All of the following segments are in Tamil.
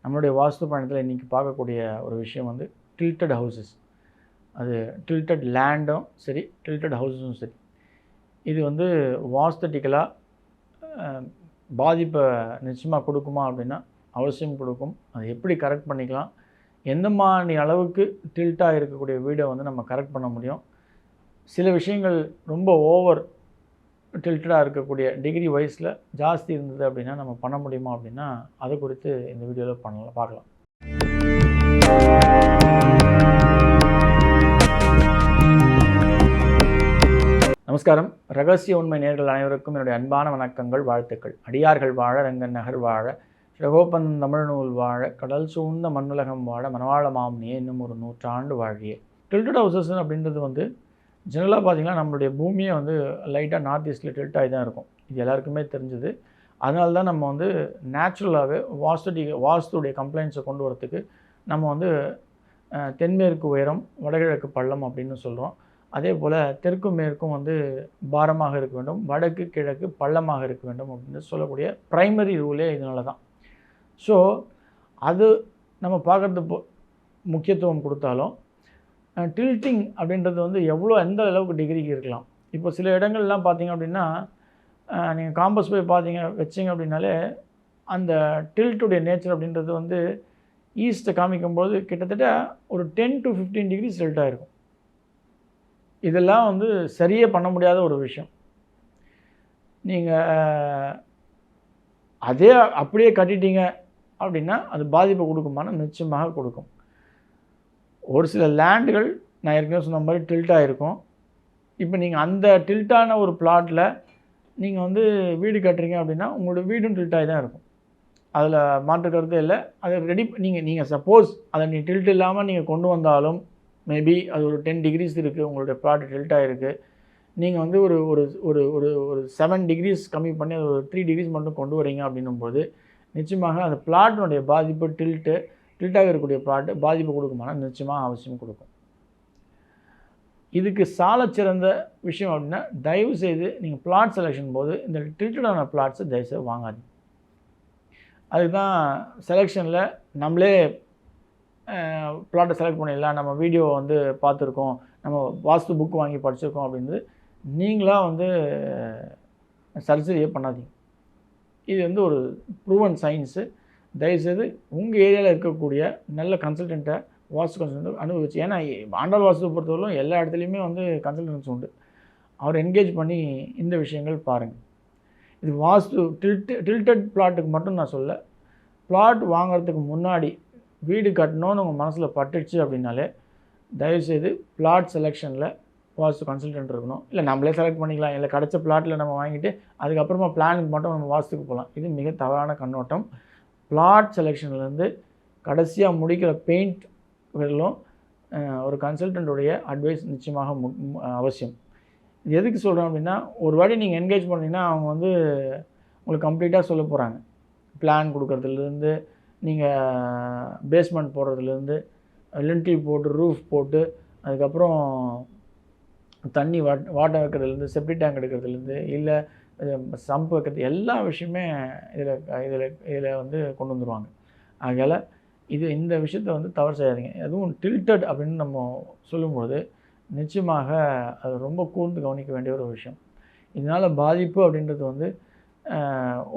நம்மளுடைய வாஸ்து பயணத்தில் இன்றைக்கி பார்க்கக்கூடிய ஒரு விஷயம் வந்து டில்டட் ஹவுசஸ். அது டில்டட் லேண்டும் சரி, டில்டட் ஹவுஸஸும் சரி. இது வந்து வாஸ்தட்டிக்கலாக பாதிப்பை நிச்சயமாக கொடுக்குமா அப்படின்னா அவசியம் கொடுக்கும். அது எப்படி கரெக்ட் பண்ணிக்கலாம், எந்த மாதிரி அளவுக்கு டில்ட்டாக இருக்கக்கூடிய வீடை வந்து நம்ம கரெக்ட் பண்ண முடியும், சில விஷயங்கள் ரொம்ப ஓவர் டில்ட்டடாக இருக்கக்கூடிய டிகிரி வைஸில் ஜாஸ்தி இருந்தது அப்படின்னா நம்ம பண்ண முடியுமா அப்படின்னா அதை குறித்து இந்த வீடியோவில் பார்க்கலாம். நமஸ்காரம். ரகசிய உண்மை நேயர்கள் அனைவருக்கும் என்னுடைய அன்பான வணக்கங்கள், வாழ்த்துக்கள். அடியார்கள் வாழ, ரங்கன் நகர் வாழ, ஸ்ரகோபந்தன் தமிழ் நூல் வாழ, கடல் சூழ்ந்த மண்ணுலகம் வாழ, மனவாள மாமுனியே இன்னும் ஒரு 100 ஆண்டு வாழியே. டில்டட் ஹவுசஸ் அப்படின்றது வந்து ஜெனரலாக பார்த்திங்கன்னா நம்மளுடைய பூமியை வந்து லைட்டாக நார்த் ஈஸ்ட்டில் டில்ட் ஆகி தான் இருக்கும். இது எல்லாருக்குமே தெரிஞ்சது. அதனால தான் நம்ம வந்து நேச்சுரலாகவே வாஸ்துடைய கம்ப்ளைண்ட்ஸை கொண்டு வரத்துக்கு நம்ம வந்து தென்மேற்கு உயரம், வடகிழக்கு பள்ளம் அப்படின்னு சொல்கிறோம். அதே போல் தெற்கும் மேற்கும் வந்து பாரமாக இருக்க வேண்டும், வடக்கு கிழக்கு பள்ளமாக இருக்க வேண்டும் அப்படின்னு சொல்லக்கூடிய ப்ரைமரி ரூலே இதனால தான். ஸோ அது நம்ம பார்க்குறது முக்கியத்துவம் கொடுத்தாலும் டில்ட்டிங் அப்படின்றது வந்து எந்த அளவுக்கு டிகிரிக்கு இருக்கலாம். இப்போ சில இடங்கள்லாம் பார்த்திங்க அப்படின்னா நீங்கள் காம்பஸ் போய் வச்சிங்க அப்படின்னாலே அந்த டில்ட்டுடைய நேச்சர் அப்படின்றது வந்து ஈஸ்ட்டை காமிக்கும்போது கிட்டத்தட்ட ஒரு 10 to 15 டிகிரிஸ் டில்ட்டாக இருக்கும். இதெல்லாம் வந்து சரியே பண்ண முடியாத ஒரு விஷயம். நீங்கள் அதே அப்படியே கட்டிட்டீங்க அப்படின்னா அது பாதிப்பை கொடுக்குமானா நிச்சயமாக கொடுக்கும். ஒரு சில லேண்டுகள் நான் ஏற்கனவே சொன்ன மாதிரி டில்ட்டாக இருக்கும். இப்போ நீங்கள் அந்த டில்ட்டான ஒரு பிளாட்டில் நீங்கள் வந்து வீடு கட்டுறீங்க அப்படின்னா உங்களோட வீடும் டில்ட்டாகி தான் இருக்கும். அதில் மாற்று கருத்தே இல்லை. அதை ரெடி நீங்கள் சப்போஸ் அதை டில்ட் இல்லாமல் நீங்கள் கொண்டு வந்தாலும் மேபி அது ஒரு 10 டிகிரிஸ் இருக்குது, உங்களுடைய பிளாட் டில்ட்டாக இருக்குது. நீங்கள் வந்து ஒரு ஒரு ஒரு ஒரு ஒரு 7 டிகிரிஸ் கம்மி பண்ணி அது ஒரு 3 டிகிரிஸ் மட்டும் கொண்டு வரீங்க அப்படின்னும்போது நிச்சயமாக அந்த பிளாட்டினுடைய பாதிப்பு டில்ட்டாக இருக்கக்கூடிய பிளாட்டு பாதிப்பு கொடுக்குமானா நிச்சயமாக அவசியம் கொடுக்கும். இதுக்கு சாலச்சிறந்த விஷயம் அப்படின்னா தயவுசெய்து நீங்கள் பிளாட் செலெக்ஷன் போது இந்த டில்ட்டடான பிளாட்ஸை தயவுசெய்து வாங்காதீங்க. அதுக்கு தான் செலெக்ஷனில் நம்மளே பிளாட்டை செலக்ட் பண்ணிடலாம், நம்ம வீடியோ வந்து பார்த்துருக்கோம், நம்ம வாஸ்து புக்கு வாங்கி படிச்சிருக்கோம் அப்படின்றது நீங்களாக வந்து சர்ஜரியே பண்ணாதீங்க. இது வந்து ஒரு ப்ரூவன் சயின்ஸு. தயவுசெய்து உங்கள் ஏரியாவில் இருக்கக்கூடிய நல்ல கன்சல்டண்ட்டை, வாஸ்து கன்சல்டன்ட் அனுபவிச்சு, ஏன்னா ஆண்டாள் வாஸ்துவை பொறுத்தவரைக்கும் எல்லா இடத்துலையுமே வந்து கன்சல்டன்ஸ் உண்டு. அவர் என்கேஜ் பண்ணி இந்த விஷயங்கள் பாருங்கள். இது வாஸ்து டில்டட் பிளாட்டுக்கு மட்டும் நான் சொல்ல, பிளாட் வாங்கிறதுக்கு முன்னாடி வீடு கட்டணும்னு உங்கள் மனசில் பட்டுச்சு அப்படின்னாலே தயவுசெய்து பிளாட் செலெக்ஷனில் வாஸ்து கன்சல்டன்ட் இருக்கணும். இல்லை நம்மளே செலக்ட் பண்ணிக்கலாம், இல்லை கிடச்ச பிளாட்டில் நம்ம வாங்கிட்டு அதுக்கப்புறமா பிளானுக்கு மட்டும் நம்ம வாஸ்துக்கு போகலாம். இது மிக தவறான கண்ணோட்டம். பிளாட் செலெக்ஷன்லேருந்து கடைசியாக முடிக்கிற பெயிண்ட் வரலும் ஒரு கன்சல்டண்ட்டுடைய அட்வைஸ் நிச்சயமாக அவசியம். இது எதுக்கு சொல்கிறோம் அப்படின்னா, ஒரு வாட்டி நீங்கள் என்கேஜ் பண்ணிங்கன்னா அவங்க வந்து உங்களுக்கு கம்ப்ளீட்டாக சொல்ல போகிறாங்க. பிளான் கொடுக்குறதுலேருந்து, நீங்கள் பேஸ்மெண்ட் போடுறதுலேருந்து, லிண்டில் போட்டு ரூஃப் போட்டு அதுக்கப்புறம் தண்ணி வாட்டர் வைக்கிறதுலேருந்து, செப்டி டேங்க் எடுக்கிறதுலேருந்து, இல்லை சம்ப் வைக்கிறது, எல்லா விஷயமே இதில் வந்து கொண்டு வந்துடுவாங்க. ஆகையால் இந்த விஷயத்தை வந்து தவறு செய்யாதீங்க. அதுவும் டில்டட் அப்படின்னு நம்ம சொல்லும்போது நிச்சயமாக அது ரொம்ப கூர்ந்து கவனிக்க வேண்டிய ஒரு விஷயம். இதனால் பாதிப்பு அப்படின்றது வந்து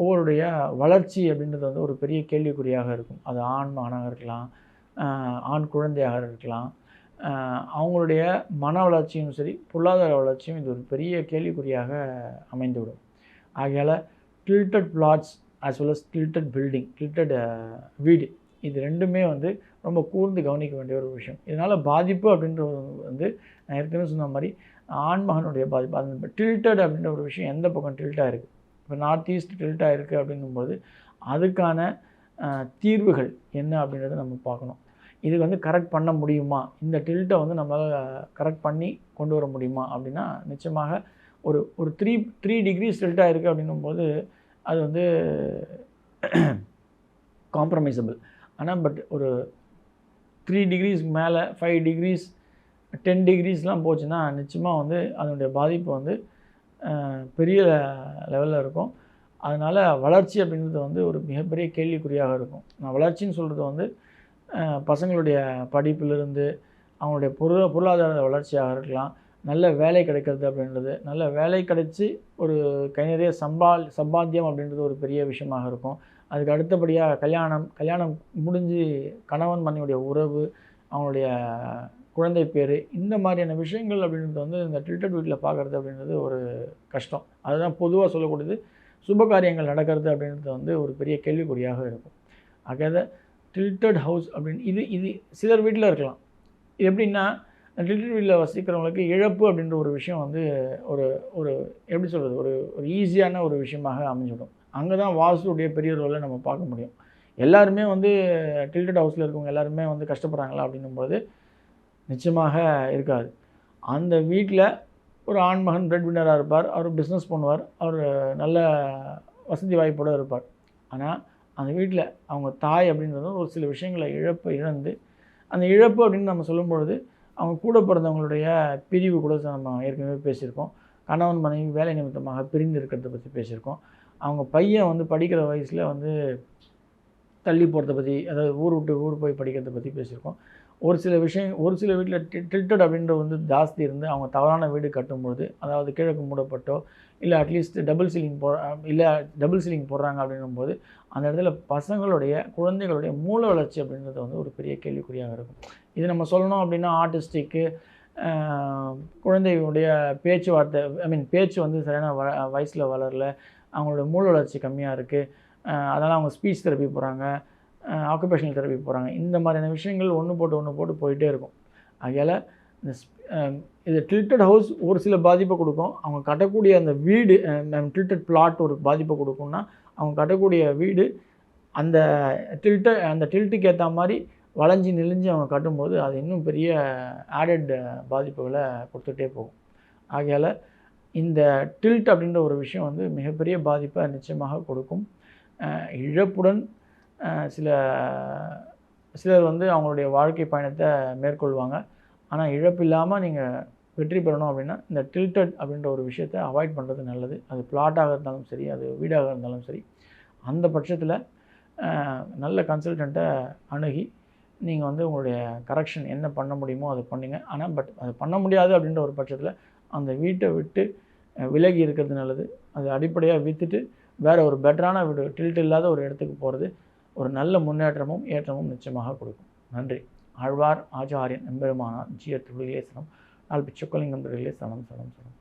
ஒவ்வொருடைய வளர்ச்சி அப்படின்றது வந்து ஒரு பெரிய கேள்விக்குறியாக இருக்கும். அது ஆண் மகனாக இருக்கலாம், ஆண் குழந்தையாக இருக்கலாம், அவங்களுடைய மன வளர்ச்சியும் சரி, பொருளாதார வளர்ச்சியும் இது ஒரு பெரிய கேள்விக்குறியாக அமைந்துவிடும். ஆகையால் tilted flats as well as tilted building, tilted வீடு, இது ரெண்டுமே வந்து ரொம்ப கூர்ந்து கவனிக்க வேண்டிய ஒரு விஷயம். இதனால் பாதிப்பு அப்படின்றது வந்து நான் ஏற்கனவே சொன்ன மாதிரி ஆண்மகனுடைய பாதிப்பு. அது டில்டட் அப்படின்ற ஒரு விஷயம் எந்த பக்கம் டில்ட்டாக இருக்குது, இப்போ நார்த் ஈஸ்ட் டில்ட்டாக இருக்குது அப்படிங்கும்போது அதுக்கான தீர்வுகள் என்ன அப்படின்றத நம்ம பார்க்கணும். இது வந்து கரெக்ட் பண்ண முடியுமா, இந்த டில்ட்டை வந்து நம்மளால் கரெக்ட் பண்ணி கொண்டு வர முடியுமா அப்படின்னா நிச்சயமாக ஒரு 3 டிகிரிஸ் டில்ட்டாக இருக்குது அப்படின்னும்போது அது வந்து காம்ப்ரமைசபிள். ஆனால் பட் ஒரு 3 டிகிரிஸ்க்கு மேலே 5 டிகிரிஸ் 10 டிகிரிஸ்லாம் போச்சுன்னா நிச்சயமாக வந்து அதனுடைய பாதிப்பு வந்து பெரிய லெவலில் இருக்கும். அதனால் வளர்ச்சி அப்படின்றது வந்து ஒரு மிகப்பெரிய கேள்விக்குறியாக இருக்கும். நான் வளர்ச்சின்னு சொல்கிறது வந்து பசங்களுடைய படிப்பிலிருந்து அவங்களுடைய பொருளாதார வளர்ச்சியாக இருக்கலாம், நல்ல வேலை கிடைக்கிறது அப்படின்றது, நல்ல வேலை கிடைச்சி ஒரு கை நிறைய சம்பாத்தியம் அப்படின்றது ஒரு பெரிய விஷயமாக இருக்கும். அதுக்கு அடுத்தபடியாக கல்யாணம் முடிஞ்சு கணவன் மனைவியுடைய உறவு, அவங்களுடைய குழந்தை பேர், இந்த மாதிரியான விஷயங்கள் அப்படின்றது வந்து இந்த டில்டட் வீட்டில் பார்க்குறது அப்படின்றது ஒரு கஷ்டம். அதுதான் பொதுவாக சொல்லக்கூடியது. சுப காரியங்கள் நடக்கிறது அப்படின்றது வந்து ஒரு பெரிய கேள்விக்குறியாக இருக்கும். ஆக டில்டட் ஹவுஸ் அப்படின்னு இது சிலர் வீட்டில் இருக்கலாம். எப்படின்னா டில்டட் வீட்டில் வசிக்கிறவங்களுக்கு இழப்பு அப்படின்ற ஒரு விஷயம் வந்து ஒரு ஒரு எப்படி சொல்கிறது, ஒரு ஒரு ஈஸியான ஒரு விஷயமாக அமைஞ்சிடும். அங்கே தான் வாஸ்துடைய பெரிய ரோலை நம்ம பார்க்க முடியும். எல்லாருமே வந்து டில்டட் ஹவுஸில் இருக்கவங்க எல்லாருமே வந்து கஷ்டப்படுறாங்களா அப்படின்னும்போது நிச்சயமாக இருக்காது. அந்த வீட்டில் ஒரு ஆண்மகன் பிரெட் வின்னராக இருப்பார், அவர் பிஸ்னஸ் பண்ணுவார், அவர் நல்ல வசதி வாய்ப்போடு இருப்பார். ஆனால் அந்த வீட்டில் அவங்க தாய் அப்படின்றது ஒரு சில விஷயங்களை இழந்து, அந்த இழப்பு அப்படின்னு நம்ம சொல்லும்பொழுது அவங்க கூட பிறந்தவங்களுடைய பிரிவு கூட நம்ம ஏற்கனவே பேசியிருக்கோம். கணவன் மனைவி வேலை நிமித்தமாக பிரிந்து இருக்கிறத பற்றி பேசியிருக்கோம். அவங்க பையன் வந்து படிக்கிற வயசில் வந்து தள்ளி போகிறத பற்றி, அதாவது ஊர் விட்டு ஊர் போய் படிக்கிறத பற்றி பேசியிருக்கோம். ஒரு சில வீட்டில் டில்டட் அப்படின்ற வந்து ஜாஸ்தி இருந்து அவங்க தவறான வீடு கட்டும்பொழுது, அதாவது கிழக்கு மூடப்பட்டோ இல்லை அட்லீஸ்ட் டபுள் சீலிங் போடுறாங்க அப்படின்னும்போது அந்த இடத்துல குழந்தைகளுடைய மூல வளர்ச்சி அப்படின்றது வந்து ஒரு பெரிய கேள்விக்குறியாக இருக்கும். இது நம்ம சொல்லணும் அப்படின்னா ஆர்டிஸ்டிக்கு, குழந்தைகளுடைய பேச்சுவார்த்தை பேச்சு வந்து சரியான வயசில் வளரல, அவங்களோட மூல வளர்ச்சி கம்மியாக இருக்குது, அதனால் அவங்க ஸ்பீச் தெரப்பி போகிறாங்க, ஆக்குபேஷனல் தெரப்பி போகிறாங்க. இந்த மாதிரியான விஷயங்கள் ஒன்று போட்டு போயிட்டே இருக்கும். ஆகையால் இந்த இது டில்டட் ஹவுஸ் ஒரு சில பாதிப்பை கொடுக்கும். அவங்க கட்டக்கூடிய அந்த வீடு டில்டட் பிளாட் ஒரு பாதிப்பை கொடுக்கும்னா, அவங்க கட்டக்கூடிய வீடு அந்த டில்ட்டுக்கு ஏற்ற மாதிரி வளைஞ்சி நெளிஞ்சு அவங்க கட்டும்போது அது இன்னும் பெரிய ஆடட் பாதிப்புகளை கொடுத்துட்டே போகும். ஆகையால் இந்த டில்ட் அப்படின்ற ஒரு விஷயம் வந்து மிகப்பெரிய பாதிப்பை நிச்சயமாக கொடுக்கும். இழப்புடன் சிலர் வந்து அவங்களுடைய வாழ்க்கை பயணத்தை மேற்கொள்வாங்க. ஆனால் இழப்பு இல்லாமல் நீங்கள் வெற்றி பெறணும் அப்படின்னா இந்த டில்டட் அப்படின்ற ஒரு விஷயத்தை அவாய்ட் பண்ணுறது நல்லது. அது பிளாட்டாக இருந்தாலும் சரி, அது வீடாக இருந்தாலும் சரி, அந்த பட்சத்தில் நல்ல கன்சல்டண்ட்டை அணுகி நீங்கள் வந்து உங்களுடைய கரெக்ஷன் என்ன பண்ண முடியுமோ அதை பண்ணுங்கள். ஆனால் அது பண்ண முடியாது அப்படின்ற ஒரு பட்சத்தில் அந்த வீட்டை விட்டு விலகி இருக்கிறது நல்லது. அது அடிப்படையாக விற்றுட்டு வேறு ஒரு பெட்டரான வீடு, டில்ட் இல்லாத ஒரு இடத்துக்கு போகிறது ஒரு நல்ல முன்னேற்றமும் ஏற்றமும் நிச்சயமாக கொடுக்கும். நன்றி. ஆழ்வார் ஆச்சாரியன் எம்பெருமானார் ஜிய திருவிலே சனம். நாள் பிச்சக்கலிங்கம் திருவிலே சனம் சனம் சனம்.